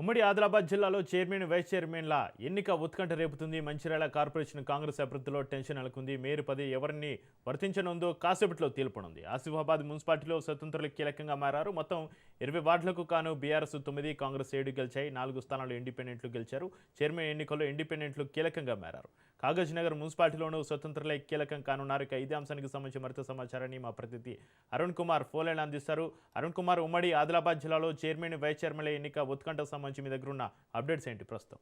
ఉమ్మడి ఆదిలాబాద్ జిల్లాలో chairman vice చైర్మన్ల ఎన్నిక ఉత్కంఠ రేపుతుంది. మంచిర్యాల కార్పొరేషన్ కాంగ్రెస్ అభివృద్ధిలో టెన్షన్ నెలకొంది. మేయర్ పదవి ఎవరిని వర్తించనుందో కాసేపట్లో తేల్పనుంది. ఆసిఫాబాద్ మున్సిపాలిటీలో స్వతంత్రులు కీలకంగా మారారు. మొత్తం 20 వార్డులకు కాను బీఆర్ఎస్ 9, కాంగ్రెస్ 7 గెలిచాయి. 4 స్థానాలు ఇండిపెండెంట్లు గెలిచారు. చైర్మన్ ఎన్నికల్లో ఇండిపెండెంట్లు కీలకంగా మారారు. కాగజ్ నగర్ మున్సిపాలిటీలోనూ స్వతంత్రులే కీలకం కానున్నారు. ఇదే అంశానికి సంబంధించి మరింత సమాచారాన్ని మా ప్రతినిధి అరుణ్ కుమార్ ఫోన్లైన్ అందిస్తారు. అరుణ్ కుమార్, ఉమ్మడి ఆదిలాబాద్ జిల్లాలో చైర్మన్ వైస్ చైర్మన్ల ఎన్నిక ఉత్కంఠ సంబంధించి మీ దగ్గర ఉన్న అప్డేట్స్ ఏంటి ప్రస్తుతం?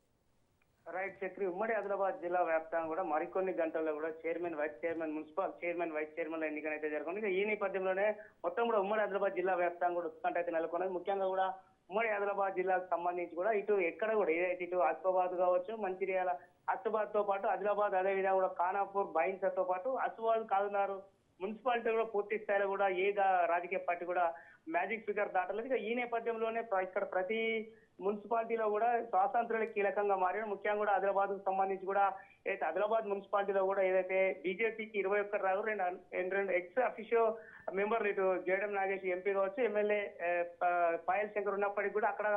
రైట్ చక్రి, ఉమ్మడి ఆదిలాబాద్ జిల్లా వ్యాప్తంగా కూడా మరికొన్ని గంటల్లో కూడా chairman vice chairman municipal chairman vice chairman ఎన్నిక అయితే జరుగుతుంది. ఇక ఈ నేపథ్యంలోనే మొత్తం కూడా ఉమ్మడి ఆదిలాబాద్ జిల్లా వ్యాప్తంగా కూడా ఉత్కంఠ అయితే నెలకొన్నది. ముఖ్యంగా కూడా ఉమ్మడి ఆదిలాబాద్ జిల్లాకు సంబంధించి కూడా ఇటు ఎక్కడ కూడా ఏదైతే ఇటు ఆసిఫాబాద్ కావచ్చు, మంచిర్యాల, ఆసిఫాబాద్ తో పాటు ఆదిలాబాద్, అదేవిధంగా కూడా ఖానాపూర్, బైన్సా తో పాటు ఆసిఫాబాద్, కాదునారు మున్సిపాలిటీ కూడా పూర్తి స్థాయిలో కూడా రాజకీయ పార్టీ కూడా మ్యాజిక్ ఫిగర్ దాటలేదు. ఇక ఈ నేపథ్యంలోనే ఇక్కడ ప్రతి మున్సిపాలిటీలో కూడా స్వాతంత్రాలు కీలకంగా మారిన ముఖ్యంగా కూడా ఆదిలాబాద్ కు సంబంధించి కూడా ఏదైతే ఆదిలాబాద్ మున్సిపాలిటీలో కూడా ఏదైతే బీజేపీకి 21 రావు, రెండు ఎక్స్ అఫీషియో మెంబర్లు ఇటు జేడం నాగేష్ ఎంపీ కావచ్చు, ఎమ్మెల్యే పాయల్ శంకర్ ఉన్నప్పటికీ కూడా అక్కడ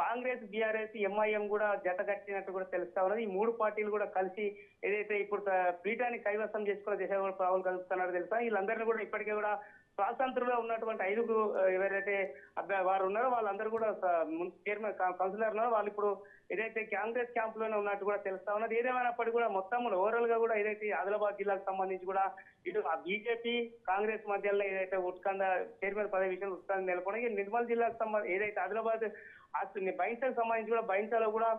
కాంగ్రెస్, బీఆర్ఎస్, ఎంఐఎం కూడా జత కట్టినట్టు కూడా తెలుస్తా ఉన్నది. ఈ మూడు పార్టీలు కూడా కలిసి ఏదైతే ఇప్పుడు పీఠాన్ని కైవసం చేసుకున్న దిశ కూడా పావులు కలుపుతున్నారో తెలుసా. వీళ్ళందరినీ కూడా ఇప్పటికే కూడా స్వాతంత్రంలో ఉన్నటువంటి 5 ఎవరైతే వారు ఉన్నారో వాళ్ళందరూ కూడా చైర్మన్ కౌన్సిలర్ ఉన్నారో వాళ్ళు ఇప్పుడు ఏదైతే కాంగ్రెస్ క్యాంప్ లోనే ఉన్నట్టు కూడా తెలుస్తా ఉన్నది. ఏదేమైనప్పటికీ కూడా మొత్తం ఓవరాల్ గా కూడా ఏదైతే ఆదిలాబాద్ జిల్లాకు సంబంధించి కూడా ఇటు బీజేపీ, కాంగ్రెస్ మధ్యలో ఏదైతే చైర్మన్ పదవి విషయం ఉత్కంఠ నెలకొనగా నిర్మల్ జిల్లాకు సంబంధించి ఏదైతే ఆదిలాబాద్ బైన్సాకు సంబంధించి కూడా బైన్సాలో కూడా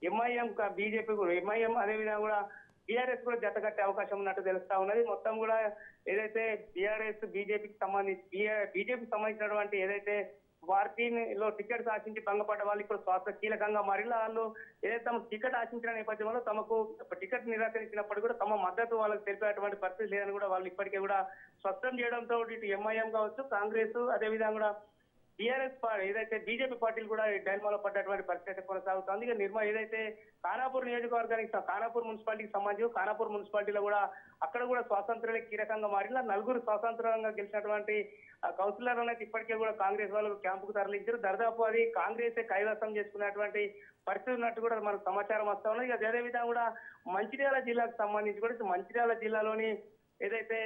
ఎంఐఎం, బీజేపీ కూడా ఎంఐఎం, అదేవిధంగా కూడా బీఆర్ఎస్ కూడా జత కట్టే అవకాశం ఉన్నట్టు తెలుస్తా ఉన్నది. మొత్తం కూడా ఏదైతే బీఆర్ఎస్, బీజేపీకి సంబంధించినటువంటి ఏదైతే పార్టీలో టికెట్స్ ఆశించి భంగపడ్డ వాళ్ళు ఇప్పుడు స్వార్థ కీలకంగా మారిన వాళ్ళు ఏదైతే తమ టికెట్ ఆశించిన నేపథ్యంలో తమకు టికెట్ నిరాకరించినప్పుడు కూడా తమ మద్దతు వాళ్ళకి తెలిపేటువంటి పరిస్థితి లేదని కూడా వాళ్ళు ఇప్పటికే కూడా స్పష్టం చేయడంతో ఇటు ఎంఐఎం కావచ్చు, కాంగ్రెస్, అదేవిధంగా కూడా టీఆర్ఎస్ ఏదైతే బీజేపీ పార్టీలు కూడా డైల్మాలో పడ్డటువంటి పరిస్థితి కొనసాగుతుంది. ఇక ఏదైతే ఖానాపూర్ నియోజకవర్గానికి ఖానాపూర్ మున్సిపాలిటీకి సంబంధించి ఖానాపూర్ మున్సిపాలిటీలో కూడా అక్కడ కూడా స్వాతంత్రాలే కీలకంగా మారిన 4 స్వాతంత్రంగా గెలిచినటువంటి కౌన్సిలర్ అనేది ఇప్పటికే కూడా కాంగ్రెస్ వాళ్ళు క్యాంపుకు తరలించారు. దాదాపు అది కాంగ్రెస్ కైవసం చేసుకున్నటువంటి పరిస్థితి ఉన్నట్టు కూడా మనకు సమాచారం వస్తా ఉన్నది. ఇక అదేవిధంగా కూడా మంచిర్యాల జిల్లాకు సంబంధించి కూడా మంచిర్యాల జిల్లాలోని ఏదైతే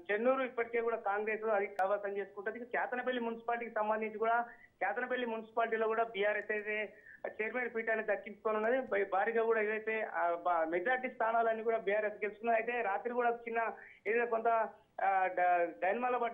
చెన్నూరు ఇప్పటికే కూడా కాంగ్రెస్ అది కైవసం చేసుకుంటుంది. కేతనపల్లి మున్సిపాలిటీకి సంబంధించి కూడా కేతనపల్లి మున్సిపాలిటీలో కూడా బీఆర్ఎస్ అయితే చైర్మన్ పీఠాన్ని దక్కించుకోనున్నది. భారీగా కూడా ఏదైతే మెజార్టీ స్థానాలన్నీ కూడా బీఆర్ఎస్ గెలుచుకున్నది. అయితే రాత్రి కూడా చిన్న ఏదైతే కొంత డైన్మాలో పడ్డ